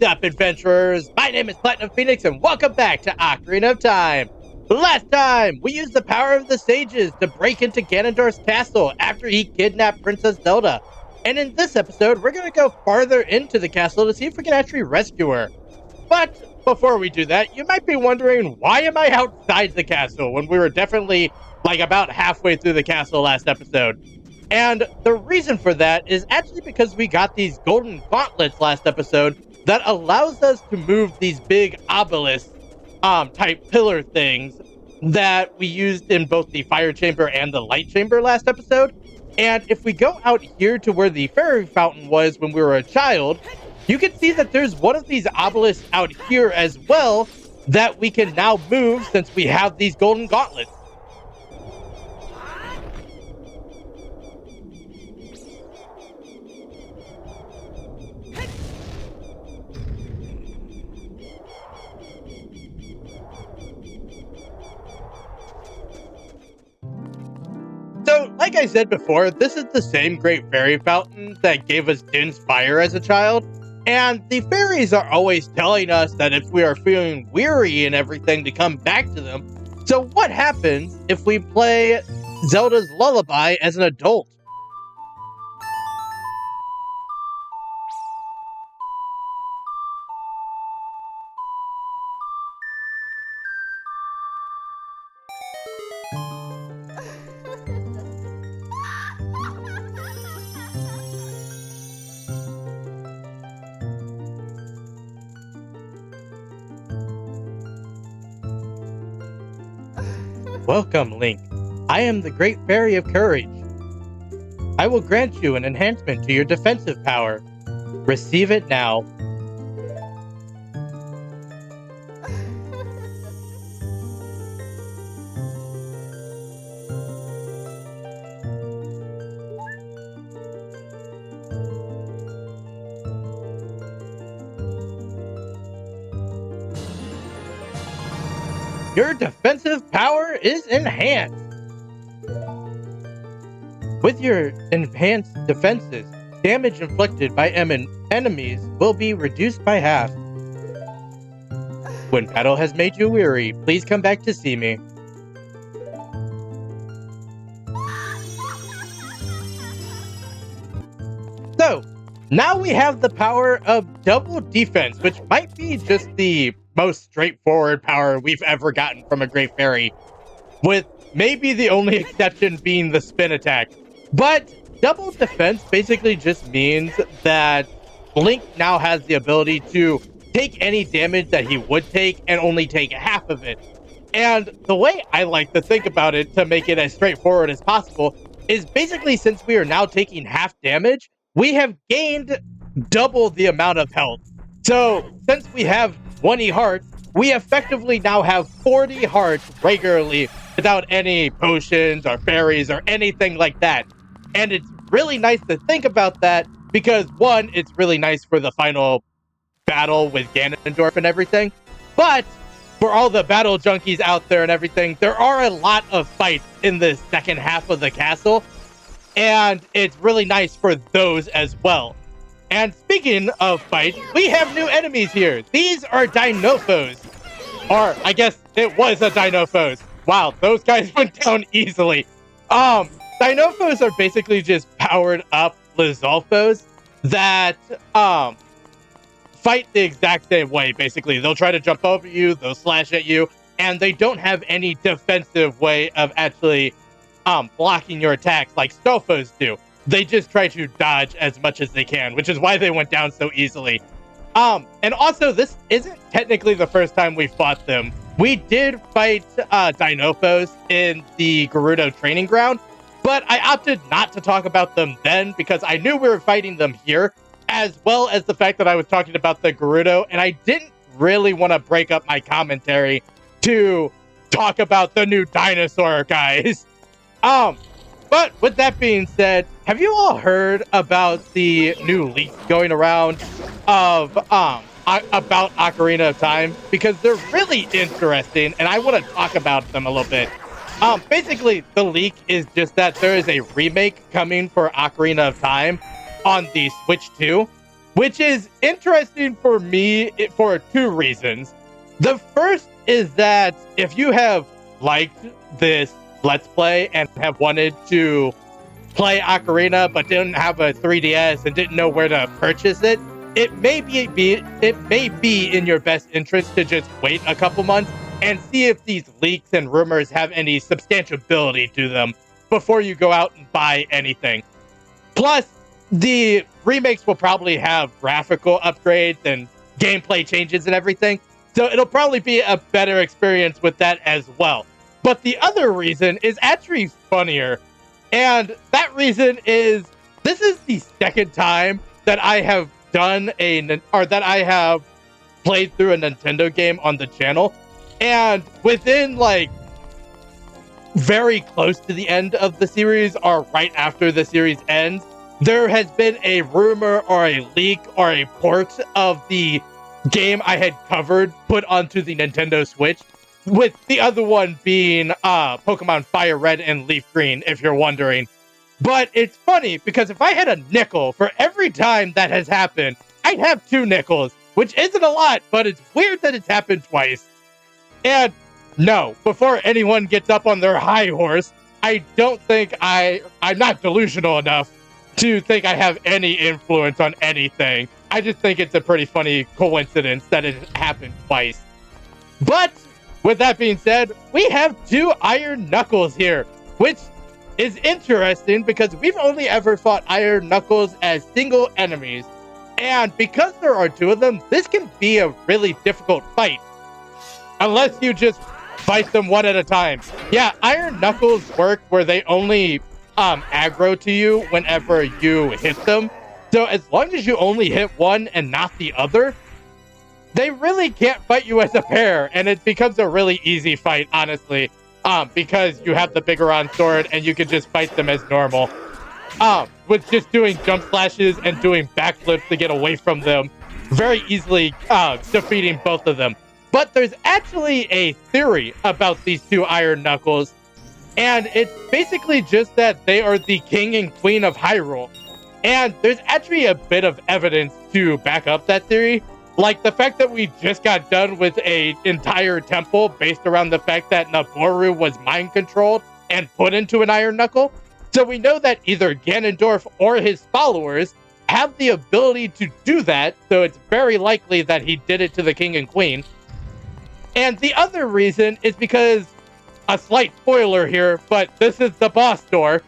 up, adventurers? My name is Platinum Phoenix, and welcome back to Ocarina of Time. Last time, we used the power of the sages to break into Ganondorf's castle after he kidnapped Princess Zelda. And in this episode, we're going to go farther into the castle to see if we can actually rescue her. But before we do that, you might be wondering, why am I outside the castle when we were definitely like about halfway through the castle last episode? And the reason for that is actually because we got these golden gauntlets last episode that allows us to move these big obelisk type pillar things that we used in both the fire chamber and the light chamber last episode. And if we go out here to where the fairy fountain was when we were a child, you can see that there's one of these obelisks out here as well that we can now move since we have these golden gauntlets. So, like I said before, this is the same great fairy fountain that gave us Din's fire as a child. And the fairies are always telling us that if we are feeling weary and everything to come back to them. So what happens if we play Zelda's Lullaby as an adult? Welcome, Link. I am the Great Fairy of Courage. I will grant you an enhancement to your defensive power. Receive it now. Your defensive power is enhanced. With your enhanced defenses, damage inflicted by enemies will be reduced by half. When battle has made you weary, please come back to see me. So, now we have the power of double defense, which might be just the most straightforward power we've ever gotten from a Great Fairy, with maybe the only exception being the spin attack. But double defense basically just means that Link now has the ability to take any damage that he would take and only take half of it. And the way I like to think about it to make it as straightforward as possible is basically, since we are now taking half damage, we have gained double the amount of health. So since we have 20 hearts, we effectively now have 40 hearts regularly without any potions or fairies or anything like that. And it's really nice to think about that because, one, it's really nice for the final battle with Ganondorf and everything. But for all the battle junkies out there and everything, there are a lot of fights in the second half of the castle. And it's really nice for those as well. And speaking of fights, we have new enemies here. These are Dinofos. Or, I guess it was a Dinofos. Wow, those guys went down easily. Dinofos are basically just powered up Lizalfos that fight the exact same way, basically. They'll try to jump over you, they'll slash at you, and they don't have any defensive way of actually blocking your attacks like Stofos do. They just try to dodge as much as they can, which is why they went down so easily. And also, this isn't technically the first time we fought them. We did fight Dinofos in the Gerudo training ground, but I opted not to talk about them then because I knew we were fighting them here, as well as the fact that I was talking about the Gerudo, and I didn't really want to break up my commentary to talk about the new dinosaur guys. But with that being said, have you all heard about the new leaks going around of about Ocarina of Time? Because they're really interesting, and I want to talk about them a little bit. Basically, the leak is just that there is a remake coming for Ocarina of Time on the Switch 2. which is interesting for me for two reasons. The first is that if you have liked this Let's Play and have wanted to play Ocarina but didn't have a 3DS and didn't know where to purchase it, it may be in your best interest to just wait a couple months and see if these leaks and rumors have any substantiability to them before you go out and buy anything. Plus, the remakes will probably have graphical upgrades and gameplay changes and everything, so it'll probably be a better experience with that as well. But the other reason is actually funnier, and that reason is this is the second time that I have that I have played through a Nintendo game on the channel, and within like very close to the end of the series or right after the series ends, there has been a rumor or a leak or a port of the game I had covered put onto the Nintendo Switch, with the other one being Pokemon Fire Red and Leaf Green, if you're wondering. But it's funny because if I had a nickel for every time that has happened, I'd have 2 nickels, which isn't a lot, but it's weird that it's happened twice. And no, before anyone gets up on their high horse, I don't think I'm not delusional enough to think I have any influence on anything. I just think it's a pretty funny coincidence that it happened twice. But with that being said, we have 2 Iron Knuckles here, which is interesting because we've only ever fought Iron Knuckles as single enemies. And because there are 2 of them, this can be a really difficult fight. Unless you just fight them one at a time. Yeah, Iron Knuckles work where they only aggro to you whenever you hit them. So as long as you only hit one and not the other, they really can't fight you as a pair, and it becomes a really easy fight, honestly, because you have the Bigoron sword and you can just fight them as normal. With just doing jump slashes and doing backflips to get away from them, very easily defeating both of them. But there's actually a theory about these 2 Iron Knuckles, and it's basically just that they are the king and queen of Hyrule. And there's actually a bit of evidence to back up that theory, like the fact that we just got done with an entire temple based around the fact that Naboru was mind-controlled and put into an Iron Knuckle. So we know that either Ganondorf or his followers have the ability to do that, so it's very likely that he did it to the king and queen. And the other reason is because, a slight spoiler here, but this is the boss door.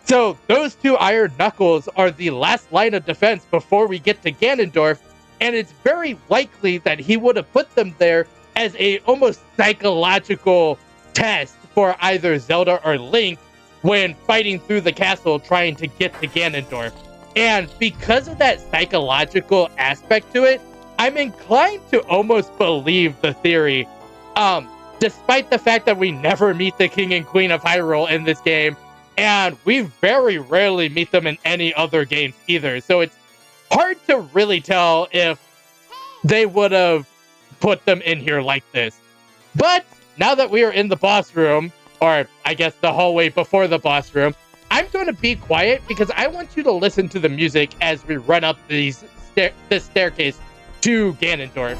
So those 2 Iron Knuckles are the last line of defense before we get to Ganondorf, and it's very likely that he would have put them there as a almost psychological test for either Zelda or Link when fighting through the castle trying to get to Ganondorf. And because of that psychological aspect to it, I'm inclined to almost believe the theory, despite the fact that we never meet the King and Queen of Hyrule in this game, and we very rarely meet them in any other games either. So it's hard to really tell if they would have put them in here like this. But now that we are in the boss room, or I guess the hallway before the boss room, I'm going to be quiet because I want you to listen to the music as we run up this staircase to Ganondorf.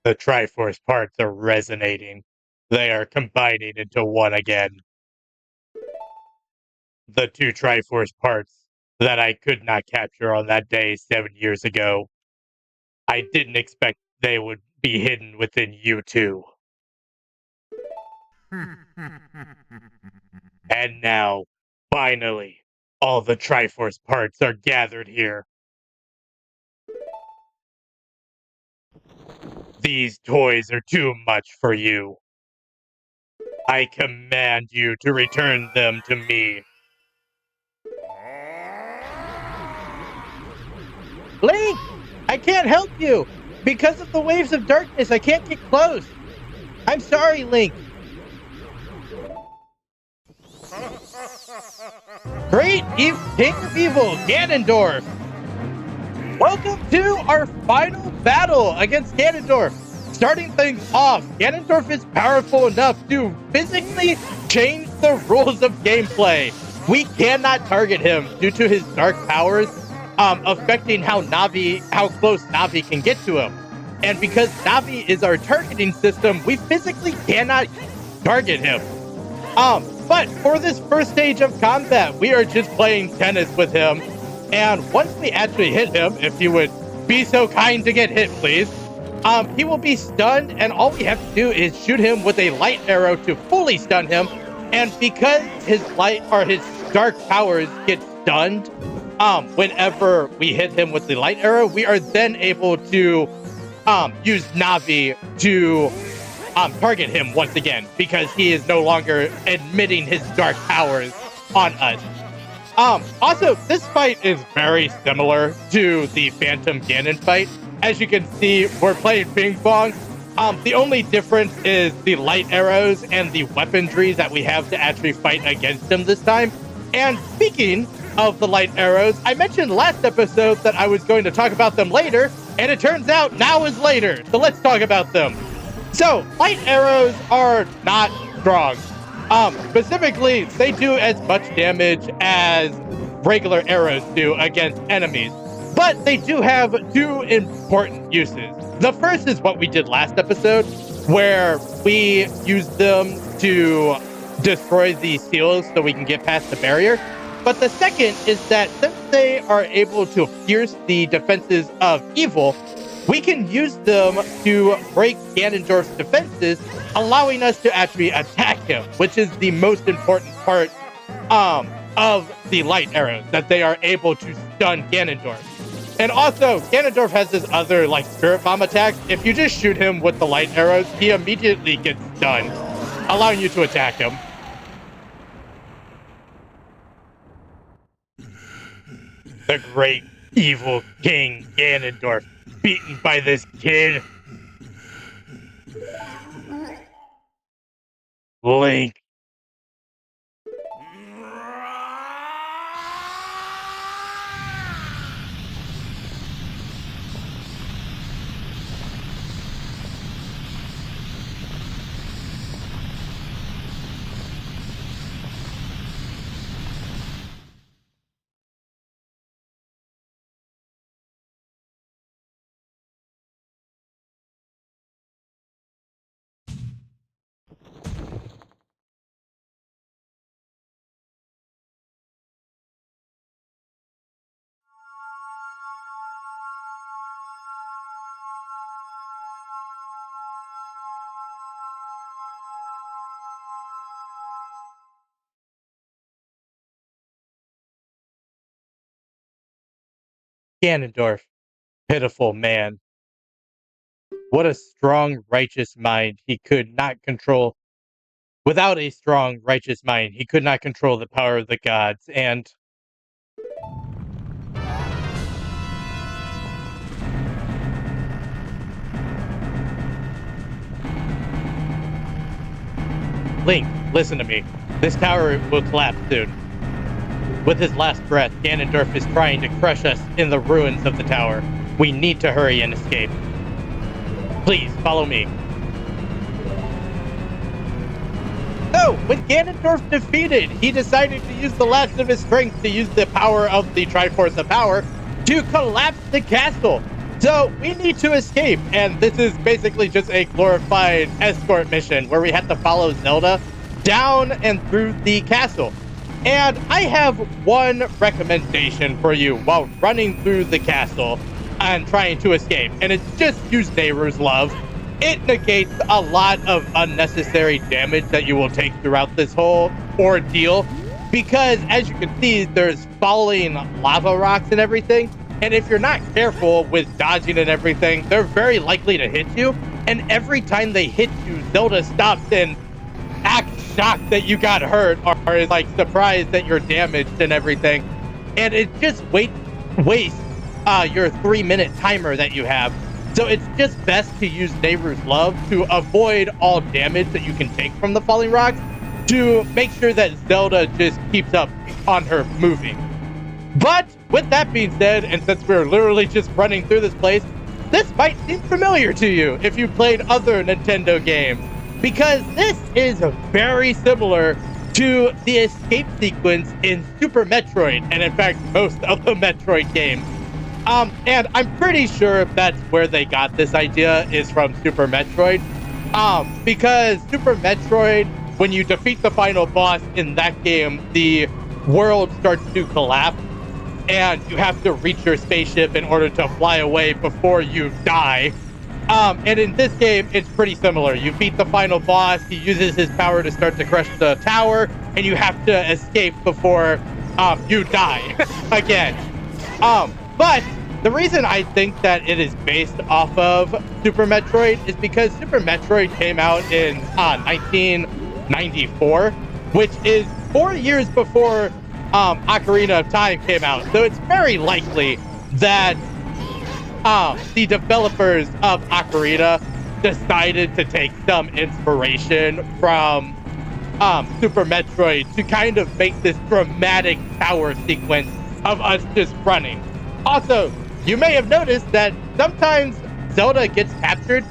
The Triforce parts are resonating. They are combining into one again. the two Triforce parts that I could not capture on that day 7 years ago. I didn't expect they would be hidden within you two. And now, finally, all the Triforce parts are gathered here. These toys are too much for you. I command you to return them to me. Link! I can't help you! Because of the waves of darkness, I can't get close! I'm sorry, Link! Great King of Evil, Ganondorf! Welcome to our final battle against Ganondorf! Starting things off, Ganondorf is powerful enough to physically change the rules of gameplay. We cannot target him due to his dark powers, affecting how close Navi can get to him. And because Navi is our targeting system, we physically cannot target him. But for this first stage of combat, we are just playing tennis with him. And once we actually hit him, if you would be so kind to get hit, please, he will be stunned, and all we have to do is shoot him with a light arrow to fully stun him. And because his dark powers get stunned, whenever we hit him with the light arrow, we are then able to use Navi to target him once again, because he is no longer admitting his dark powers on us. Also, this fight is very similar to the Phantom Ganon fight. As you can see, we're playing ping pong. The only difference is the light arrows and the weaponry that we have to actually fight against him this time. And speaking of the light arrows, I mentioned last episode that I was going to talk about them later, and it turns out now is later. So let's talk about them. So, light arrows are not strong. Specifically, they do as much damage as regular arrows do against enemies. But they do have two important uses. The first is what we did last episode, where we used them to destroy the seals so we can get past the barrier. But the second is that since they are able to pierce the defenses of evil, we can use them to break Ganondorf's defenses, allowing us to actually attack him, which is the most important part of the light arrows, that they are able to stun Ganondorf. And also, Ganondorf has this other, Spirit Bomb attack. If you just shoot him with the light arrows, he immediately gets stunned, allowing you to attack him. The great evil King Ganondorf, beaten by this kid. Link. Ganondorf, pitiful man. What a strong, righteous mind he could not control. Without a strong, righteous mind, he could not control the power of the gods, and Link, listen to me. This tower will collapse soon. With his last breath, Ganondorf is trying to crush us in the ruins of the tower. We need to hurry and escape. Please, follow me. So, with Ganondorf defeated, he decided to use the last of his strength to use the power of the Triforce of Power to collapse the castle. So, we need to escape, and this is basically just a glorified escort mission where we have to follow Zelda down and through the castle. And I have one recommendation for you while running through the castle and trying to escape, and it's just use Neighbor's Love. It negates a lot of unnecessary damage that you will take throughout this whole ordeal, because as you can see, there's falling lava rocks and everything, and if you're not careful with dodging and everything, they're very likely to hit you, and every time they hit you, Zelda stops and act shocked that you got hurt or is like surprised that you're damaged and everything. And it just wastes your 3-minute timer that you have. So it's just best to use Neighbor's Love to avoid all damage that you can take from the falling rocks to make sure that Zelda just keeps up on her moving. But with that being said, and since we're literally just running through this place, this might seem familiar to you if you played other Nintendo games, because this is very similar to the escape sequence in Super Metroid, and in fact, most of the Metroid games. And I'm pretty sure that's where they got this idea is from Super Metroid. Because Super Metroid, when you defeat the final boss in that game, the world starts to collapse and you have to reach your spaceship in order to fly away before you die. And in this game, it's pretty similar. You beat the final boss, he uses his power to start to crush the tower, and you have to escape before you die again. But the reason I think that it is based off of Super Metroid is because Super Metroid came out in 1994, which is 4 years before Ocarina of Time came out. So it's very likely that the developers of Ocarina decided to take some inspiration from Super Metroid to kind of make this dramatic power sequence of us just running. Also, you may have noticed that sometimes Zelda gets captured,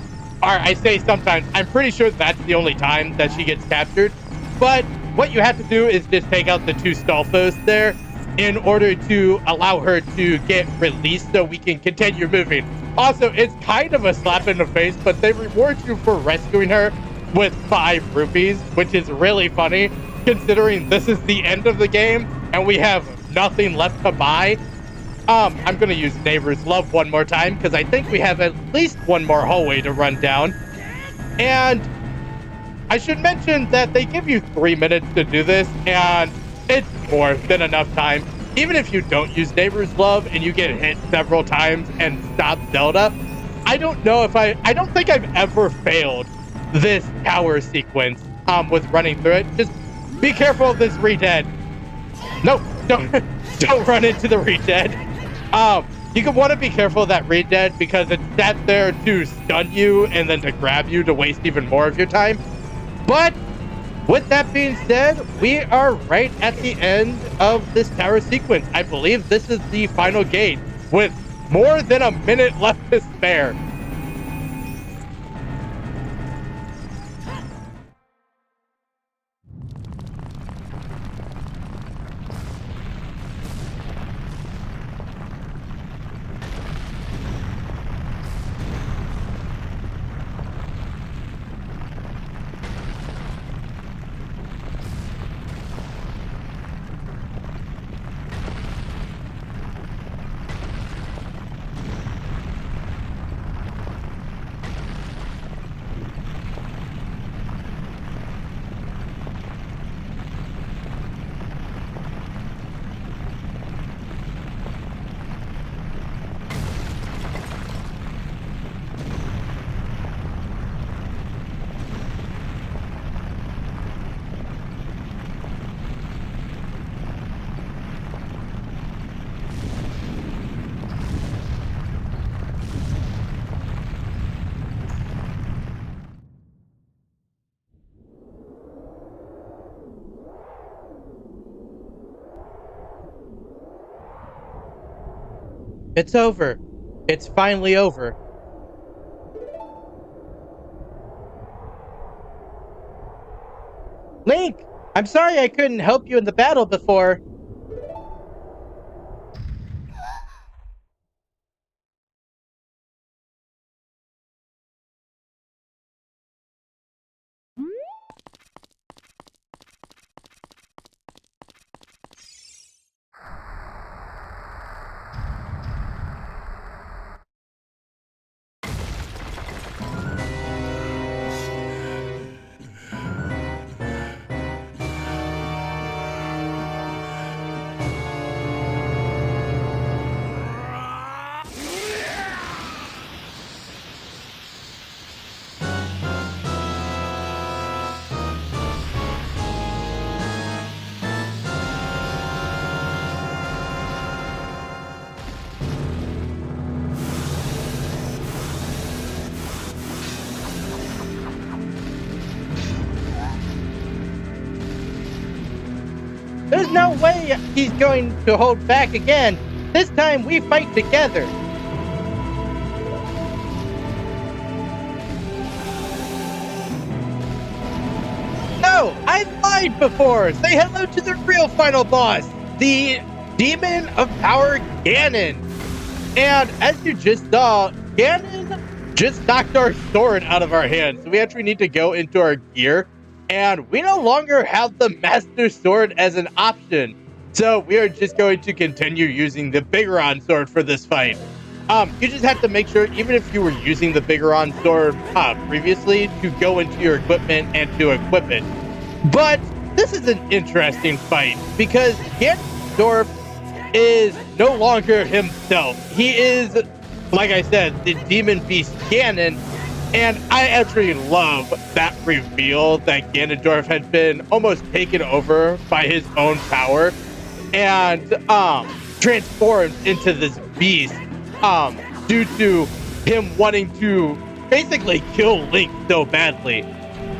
or I say sometimes, I'm pretty sure that's the only time that she gets captured, but what you have to do is just take out the 2 Stalfos there in order to allow her to get released so we can continue moving. Also, it's kind of a slap in the face, but they reward you for rescuing her with 5 rupees, which is really funny considering this is the end of the game and we have nothing left to buy. I'm gonna use Neighbor's Love one more time because I think we have at least one more hallway to run down. And I should mention that they give you 3 minutes to do this, and it's more than enough time. Even if you don't use Neighbor's Love and you get hit several times and stop Zelda, I don't think I've ever failed this tower sequence with running through it. Just be careful of this re-dead. No, don't run into the re-dead. You can want to be careful of that re-dead because it's sat there to stun you and then to grab you to waste even more of your time. But with that being said, we are right at the end of this tower sequence. I believe this is the final gate with more than a minute left to spare. It's over. It's finally over. Link, I'm sorry I couldn't help you in the battle before. There's no way he's going to hold back again. This time we fight together. No, I lied before. Say hello to the real final boss, the Demon of Power Ganon. And as you just saw, Ganon just knocked our sword out of our hands. So we actually need to go into our gear. And we no longer have the Master Sword as an option. So we are just going to continue using the Bigoron Sword for this fight. You just have to make sure, even if you were using the Bigoron Sword previously, to go into your equipment and to equip it. But this is an interesting fight because Ganondorf is no longer himself. He is, like I said, the Demon Beast Ganon. And I actually love that reveal that Ganondorf had been almost taken over by his own power and transformed into this beast due to him wanting to basically kill Link so badly.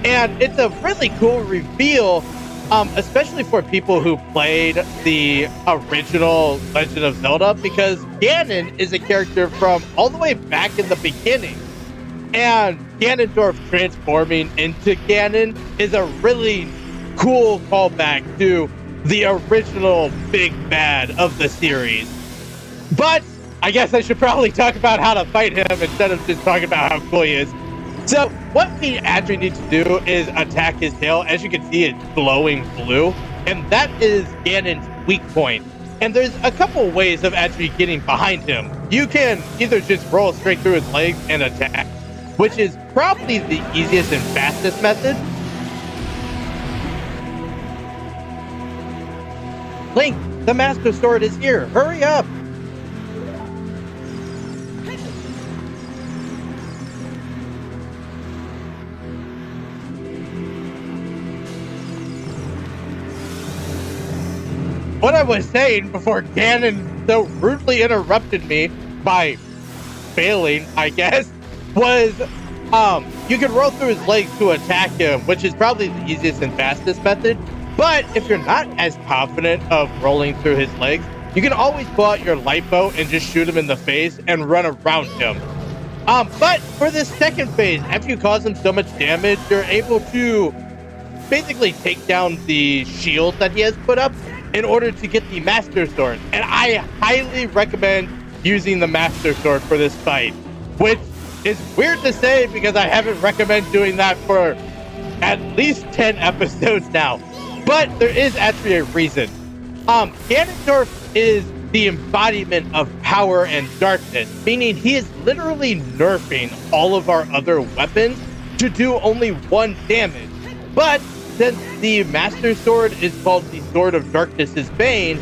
And it's a really cool reveal, especially for people who played the original Legend of Zelda, because Ganon is a character from all the way back in the beginning. And Ganondorf transforming into Ganon is a really cool callback to the original big bad of the series. But I guess I should probably talk about how to fight him instead of just talking about how cool he is. So what we actually need to do is attack his tail. As you can see, it's glowing blue. And that is Ganon's weak point. And there's a couple ways of actually getting behind him. You can either just roll straight through his legs and attack, which is probably the easiest and fastest method. Link, the Master Sword is here. Hurry up! What I was saying before Ganon so rudely interrupted me by failing, I guess, was you can roll through his legs to attack him, which is probably the easiest and fastest method. But if you're not as confident of rolling through his legs, you can always pull out your light bow and just shoot him in the face and run around him. But for this second phase, after you cause him so much damage, you're able to basically take down the shield that he has put up in order to get the Master Sword. And I highly recommend using the Master Sword for this fight, which is weird to say because I haven't recommended doing that for at least 10 episodes now. But there is actually a reason. Ganondorf is the embodiment of power and darkness, meaning he is literally nerfing all of our other weapons to do only 1 damage. But since the Master Sword is called the Sword of Darkness's Bane,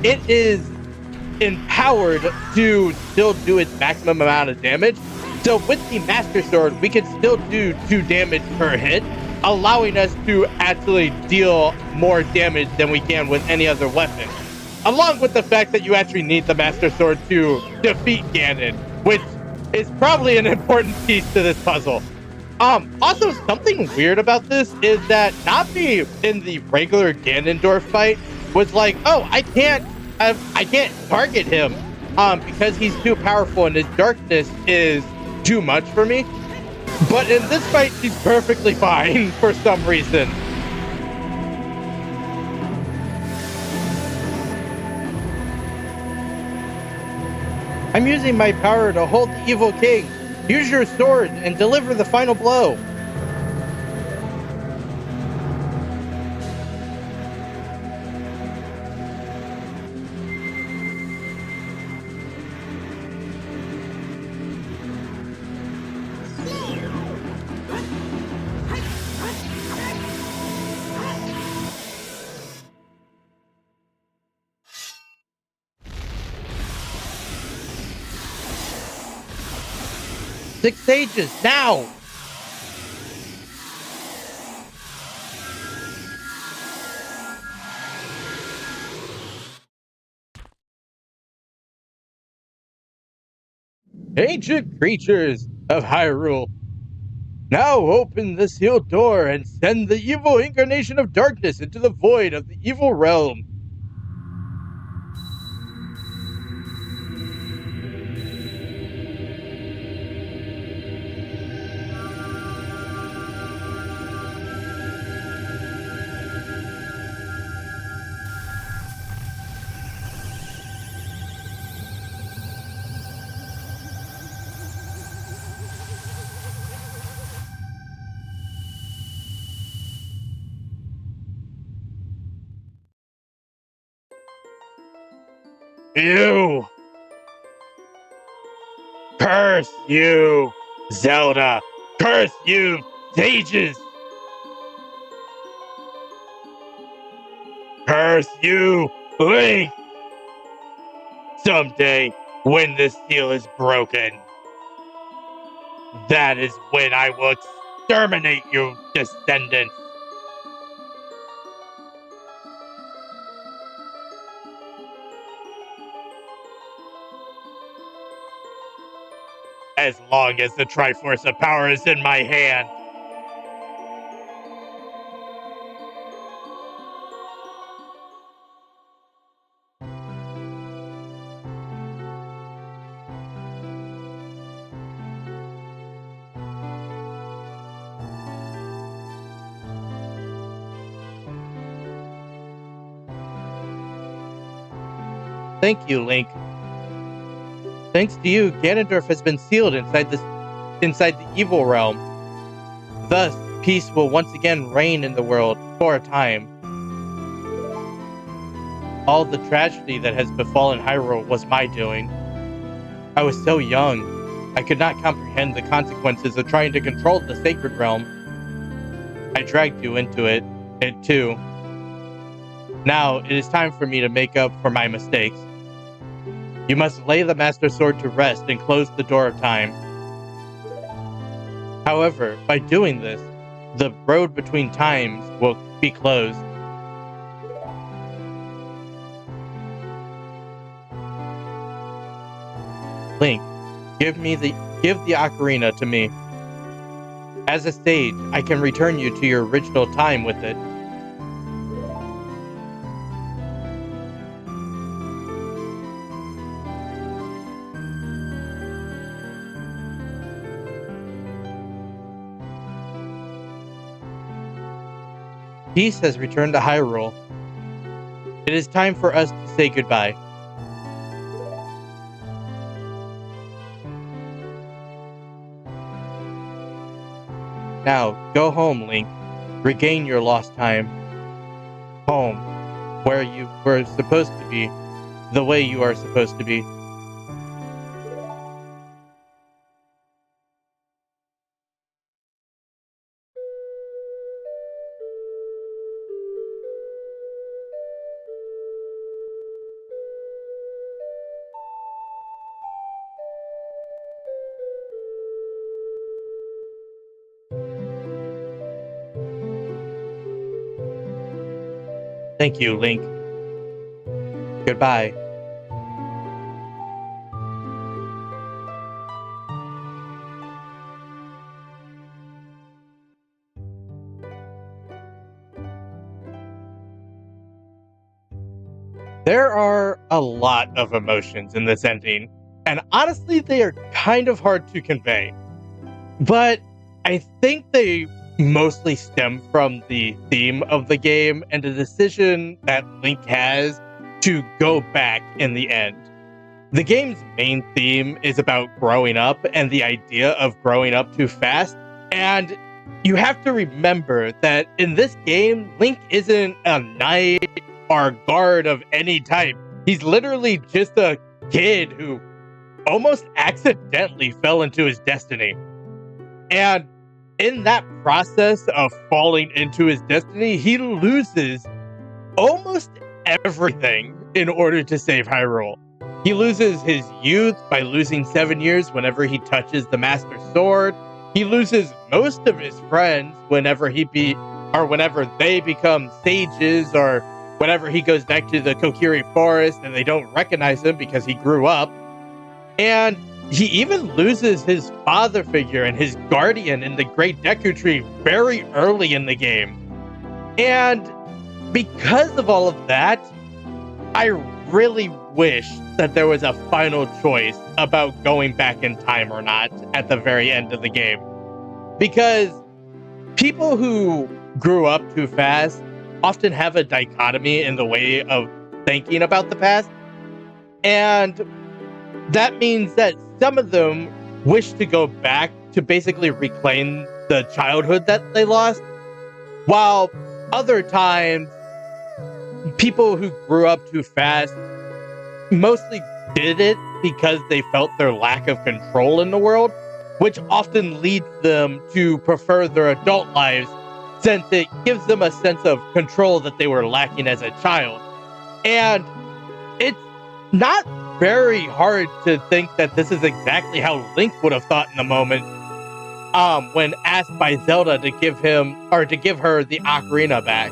it is empowered to still do its maximum amount of damage. So with the Master Sword, we can still do 2 damage per hit, allowing us to actually deal more damage than we can with any other weapon. Along with the fact that you actually need the Master Sword to defeat Ganon, which is probably an important piece to this puzzle. Also, something weird about this is that Navi in the regular Ganondorf fight was like, oh, I can't target him because he's too powerful and his darkness is too much for me. But in this fight, he's perfectly fine for some reason. I'm using my power to hold the evil king. Use your sword and deliver the final blow. Six stages, now! Ancient creatures of Hyrule, now open the sealed door and send the evil incarnation of darkness into the void of the evil realm. you! Curse you, Zelda! Curse you, sages! Curse you, Link! Someday, when this seal is broken, that is when I will exterminate you, descendants! As long as the Triforce of Power is in my hand. Thank you, Link. Thanks to you, Ganondorf has been sealed inside the evil realm. Thus, peace will once again reign in the world for a time. All the tragedy that has befallen Hyrule was my doing. I was so young, I could not comprehend the consequences of trying to control the sacred realm. I dragged you into it too. Now, it is time for me to make up for my mistakes. You must lay the Master Sword to rest and close the door of time. However, by doing this, the road between times will be closed. Link, give the Ocarina to me. As a sage, I can return you to your original time with it. Peace has returned to Hyrule. It is time for us to say goodbye. Now, go home, Link. Regain your lost time. Home, where you were supposed to be, the way you are supposed to be. Thank you, Link. Goodbye. There are a lot of emotions in this ending, and honestly, they are kind of hard to convey. But I think they mostly stem from the theme of the game and the decision that Link has to go back in the end. The game's main theme is about growing up and the idea of growing up too fast. And you have to remember that in this game, Link isn't a knight or guard of any type. He's literally just a kid who almost accidentally fell into his destiny. And in that process of falling into his destiny, he loses almost everything in order to save Hyrule. He loses his youth by losing 7 years whenever he touches the Master Sword. He loses most of his friends whenever whenever they become sages, or whenever he goes back to the Kokiri Forest and they don't recognize him because he grew up. And he even loses his father figure and his guardian in the Great Deku Tree very early in the game. And because of all of that, I really wish that there was a final choice about going back in time or not at the very end of the game. Because people who grew up too fast often have a dichotomy in the way of thinking about the past. And that means that some of them wish to go back to basically reclaim the childhood that they lost, while other times, people who grew up too fast mostly did it because they felt their lack of control in the world, which often leads them to prefer their adult lives since it gives them a sense of control that they were lacking as a child. And it's not very hard to think that this is exactly how Link would have thought in the moment when asked by Zelda to give him or to give her the Ocarina back.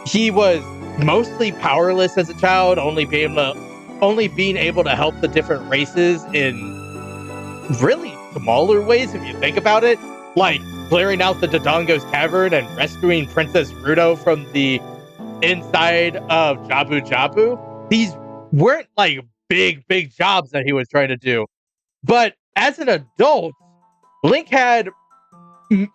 He was mostly powerless as a child, only being able to help the different races in really smaller ways if you think about it, like clearing out the Dodongo's cavern and rescuing Princess Ruto from the inside of Jabu Jabu. These weren't like big jobs that he was trying to do. But as an adult, Link had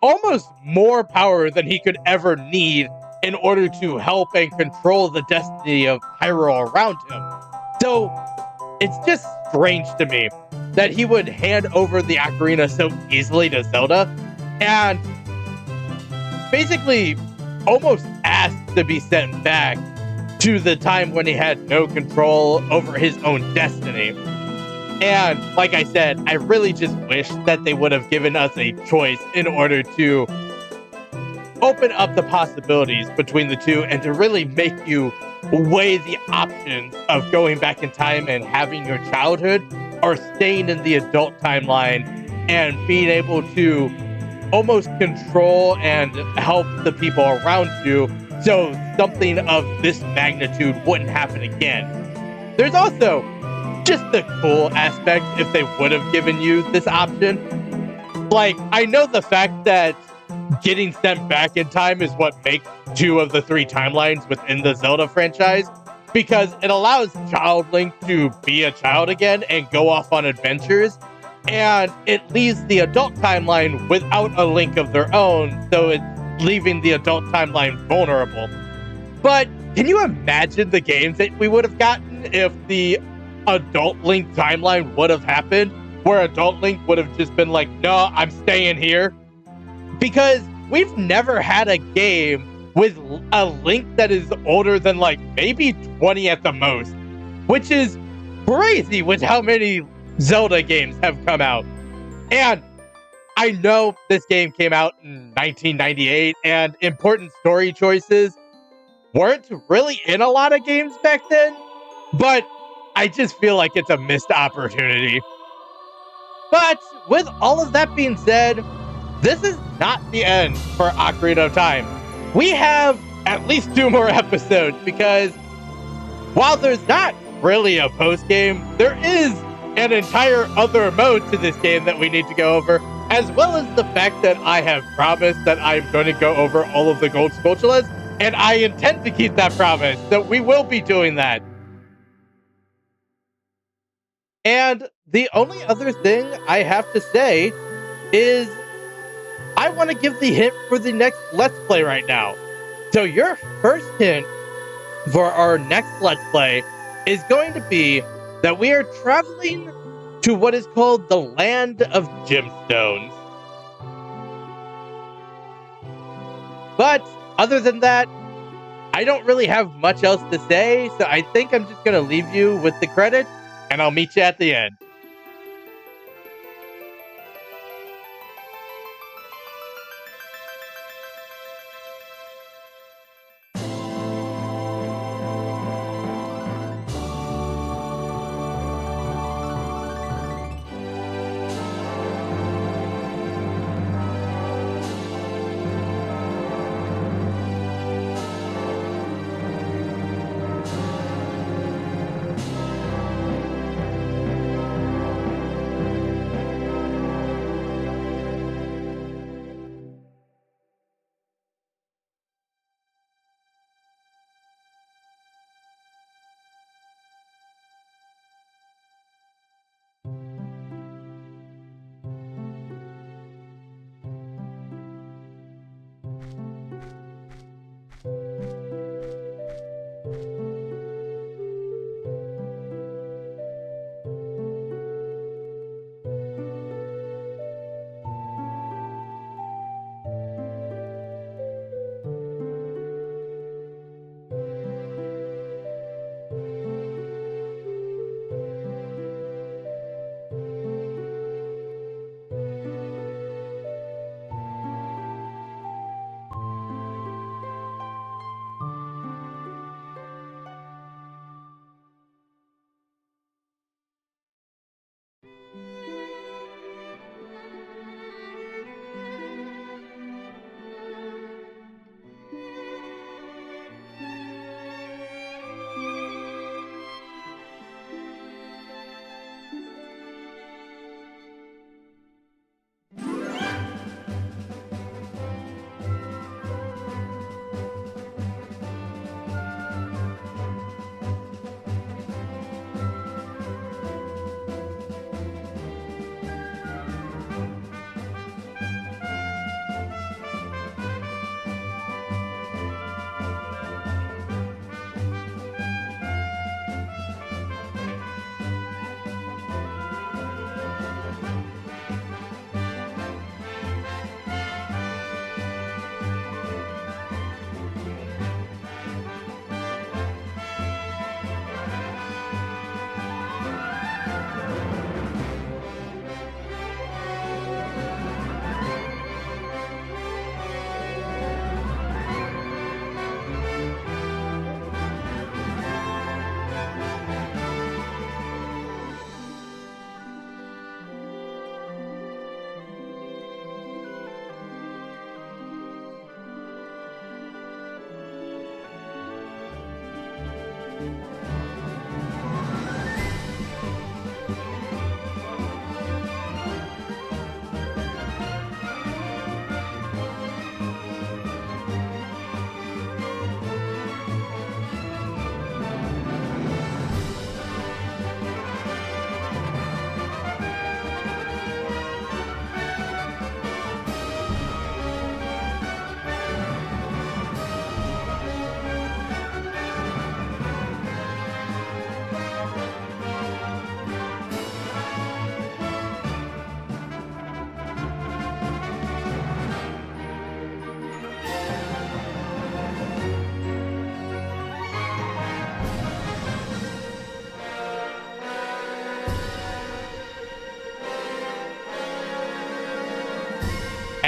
almost more power than he could ever need in order to help and control the destiny of Hyrule around him. So it's just strange to me that he would hand over the Ocarina so easily to Zelda and basically almost asked to be sent back to the time when he had no control over his own destiny. And like I said, I really just wish that they would have given us a choice in order to open up the possibilities between the two and to really make you weigh the options of going back in time and having your childhood or staying in the adult timeline and being able to almost control and help the people around you so something of this magnitude wouldn't happen again. There's also just the cool aspect if they would have given you this option. Like, I know the fact that getting sent back in time is what makes 2 of the 3 timelines within the Zelda franchise, because it allows Child Link to be a child again and go off on adventures, and it leaves the adult timeline without a Link of their own, so it's leaving the adult timeline vulnerable. But can you imagine the games that we would have gotten if the adult Link timeline would have happened, where adult Link would have just been like, no, I'm staying here? Because we've never had a game with a Link that is older than like maybe 20 at the most, which is crazy with how many Zelda games have come out. And I know this game came out in 1998 and important story choices weren't really in a lot of games back then, but I just feel like it's a missed opportunity. But with all of that being said, this is not the end for Ocarina of Time. We have at least 2 more episodes because while there's not really a post game, there is an entire other mode to this game that we need to go over, as well as the fact that I have promised that I'm going to go over all of the gold Skulltulas, and I intend to keep that promise, so we will be doing that. And the only other thing I have to say is I want to give the hint for the next Let's Play right now. So your first hint for our next Let's Play is going to be that we are traveling to what is called the Land of Gemstones. But other than that, I don't really have much else to say, so I think I'm just going to leave you with the credits, and I'll meet you at the end.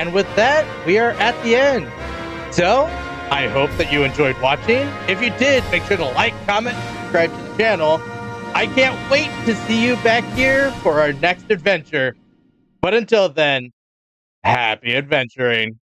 And with that, we are at the end. So, I hope that you enjoyed watching. If you did, make sure to like, comment, subscribe to the channel. I can't wait to see you back here for our next adventure. But until then, happy adventuring.